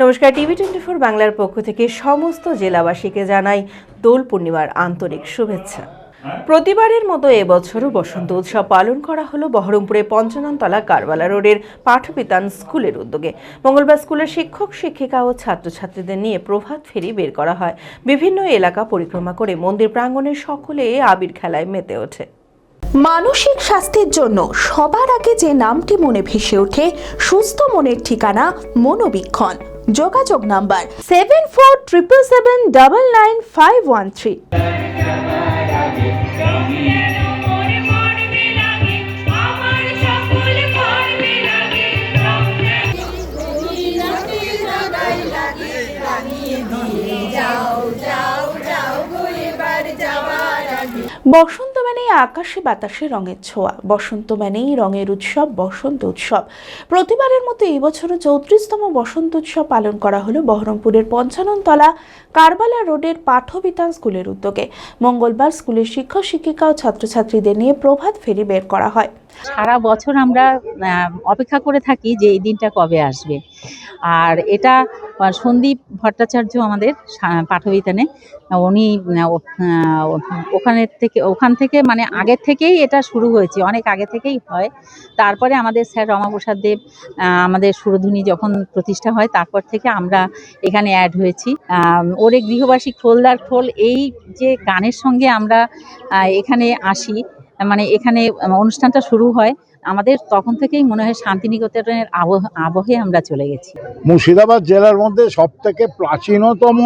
নমস্কার, টিভি24 বাংলার পক্ষ থেকে সমস্ত জেলাবাসীকে জানাই দোল পূর্ণিমার আন্তরিক শুভেচ্ছা। প্রতিবারের মতো এবছরও বসন্ত উৎসব পালন করা হলো বহরমপুরে পঞ্চাননতলা কারবালা রোডের পাঠবিতান স্কুলের উদ্যোগে। মঙ্গলবার স্কুলের শিক্ষক শিক্ষিকা ও ছাত্রছাত্রীদের নিয়ে প্রভাত ফেরি বের করা হয়। বিভিন্ন এলাকা পরিক্রমা করে মন্দির প্রাঙ্গণে সকলে আবির খেলায় মেতে ওঠে। মানসিক স্বাস্থ্যের জন্য সবার আগে যে নামটি মনে ভেসে ওঠে, সুস্থ মনের ঠিকানা মনোবীক্ষণ। যোগাযোগ নাম্বার 7477799513। বসন্ত মানেই আকাশে বাতাসে রঙের ছোঁয়া, বসন্ত মানেই রঙের উৎসব, বসন্ত উৎসব। প্রতিবারের মতো এই বছরও 34তম বসন্ত উৎসব পালন করা হলো বহরমপুরের পঞ্চাননতলা কারবালা রোডের পাঠবিতান স্কুলের উদ্যোগে। মঙ্গলবার স্কুলের শিক্ষক শিক্ষিকা ও ছাত্রছাত্রীদের নিয়ে প্রভাত ফেরি বের করা হয়। সারা বছর আমরা অপেক্ষা করে থাকি যে এই দিনটা কবে আসবে। আর এটা সন্দীপ ভট্টাচার্য আমাদের পাঠবিতানে, উনি ওখান থেকে মানে আগের থেকেই এটা শুরু হয়েছে, অনেক আগে থেকেই হয়। তারপরে আমাদের স্যার রমাপ্রসাদ দেব আমাদের সুরধুনী যখন প্রতিষ্ঠা হয় তারপর থেকে আমরা এখানে অ্যাড হয়েছি। ওরে গৃহবাসী খোলদার খোল, এই যে গানের সঙ্গে আমরা এখানে আসি, মানে এখানে অনুষ্ঠানটা শুরু হয়, আমাদের তখন থেকেই মনে হয় শান্তিনিকেতনের আবহে আমরা চলে গেছি। মুর্শিদাবাদ জেলার মধ্যে সব থেকে প্রাচীনতম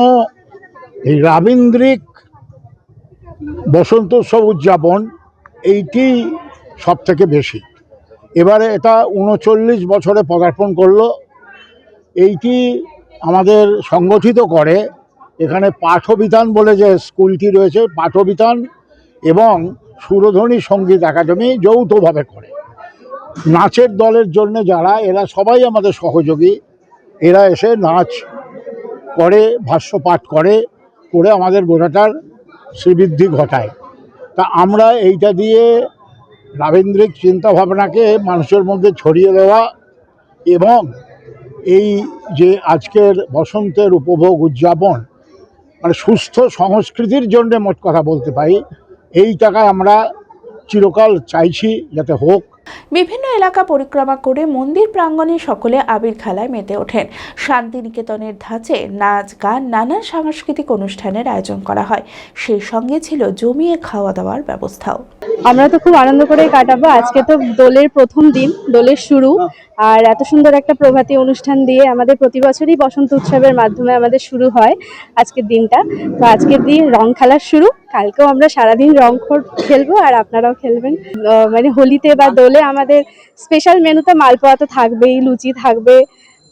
এই রবীন্দ্রিক বসন্ত উৎসব উদযাপন এইটি সব থেকে বেশি। এবারে এটা 39 বছরে পদার্পণ করলো। এইটি আমাদের সংগঠিত করে এখানে পাঠবিতান বলে যে স্কুলটি রয়েছে, পাঠবিতান এবং সুরধনী সঙ্গীত একাডেমি যৌথভাবে করে। নাচের দলের জন্য যারা, এরা সবাই আমাদের সহযোগী। এরা এসে নাচ করে, ভাষ্যপাঠ করে আমাদের গোটাটার শ্রীবৃদ্ধি ঘটায়। তা আমরা এইটা দিয়ে রবীন্দ্রিক চিন্তাভাবনাকে মানুষের মধ্যে ছড়িয়ে দেওয়া এবং এই যে আজকের বসন্তের উপভোগ উদযাপন, মানে সুস্থ সংস্কৃতির জন্য মোট কথা বলতে পারি, এই টাকায় আমরা চিরকাল চাইছি যাতে হোক। বিভিন্ন এলাকা পরিক্রমা করে মন্দির প্রাঙ্গণে সকলে আবির খেলায় মেতে ওঠেন। শান্তিনিকেতনের ধাঁচে নাচ গান, নানান সাংস্কৃতিক অনুষ্ঠানের আয়োজন করা হয়। সেই সঙ্গে ছিল জমিয়ে খাওয়া দাওয়ার ব্যবস্থাও। আমরা তো খুব আনন্দ করে কাটাবো। আজকে তো দোলের প্রথম দিন, দোলের শুরু, আর এত সুন্দর একটা প্রভাতী অনুষ্ঠান দিয়ে আমাদের প্রতি বছরই বসন্ত উৎসবের মাধ্যমে আমাদের শুরু হয় আজকের দিনটা। তো আজকের দিন রং খেলার শুরু, কালকেও আমরা সারাদিন রং খেলবো আর আপনারাও খেলবেন। মানে হোলিতে বা দোলে আমাদের স্পেশাল মেনুতে মালপোয়া তো থাকবেই, লুচি থাকবে,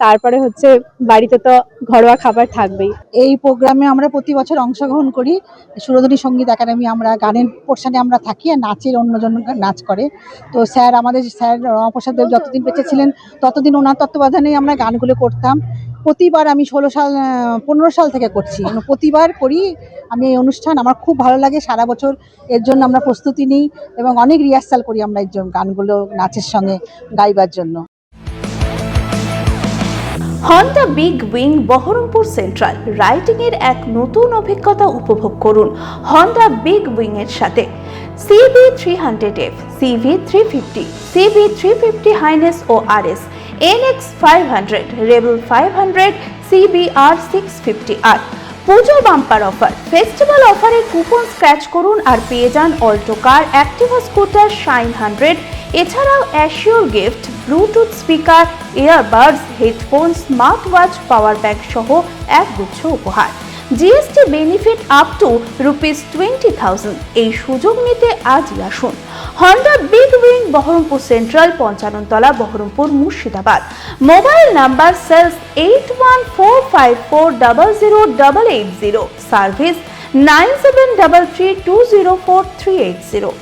তারপরে হচ্ছে বাড়িতে তো ঘরোয়া খাবার থাকবেই। এই প্রোগ্রামে আমরা প্রতি বছর অংশগ্রহণ করি। সুরধনী সঙ্গীত একাডেমি, আমরা গানের পোর্শনে আমরা থাকি আর নাচের অন্যজন নাচ করে। তো আমাদের স্যার রমাপ্রসাদ দেব যতদিন বেঁচে ছিলেন ততদিন ওনার তত্ত্বাবধানেই আমরা গানগুলো করতাম। প্রতিবার আমি 15 সাল থেকে করছি, প্রতিবার করি আমি এই অনুষ্ঠান। আমার খুব ভালো লাগে, সারা বছর এর জন্য আমরা প্রস্তুতি নিই এবং অনেক রিহার্সাল করি আমরা এর জন্য, গানগুলো নাচের সঙ্গে গাইবার জন্য। Honda Big Wing Baharampur central riding এর এক নতুন অভিজ্ঞতা উপভোগ করুন হন্ডা বিগ উইং এর সাথে। CB300F, CV350, CB350 হাইনেস ও RS, NX 500, Rebel 500, CBR 650R। Puja bumper offer, festival অফারে কুপন স্ক্র্যাচ করুন আর পেয়ে যান Alto car, Activa scooter, Shine 100। এছাড়াও assure gift, Bluetooth speaker, earbuds, headphone, smart watch, power bank সহ একগুচ্ছ উপহার। GST benefit up to ₹20,000। এই সুযোগ নিতে আজই আসুন Honda Big Wing Baharampur central, Panchanantala, Baharampur, Murshidabad. Mobile number sales 8145400880, service 9733204380।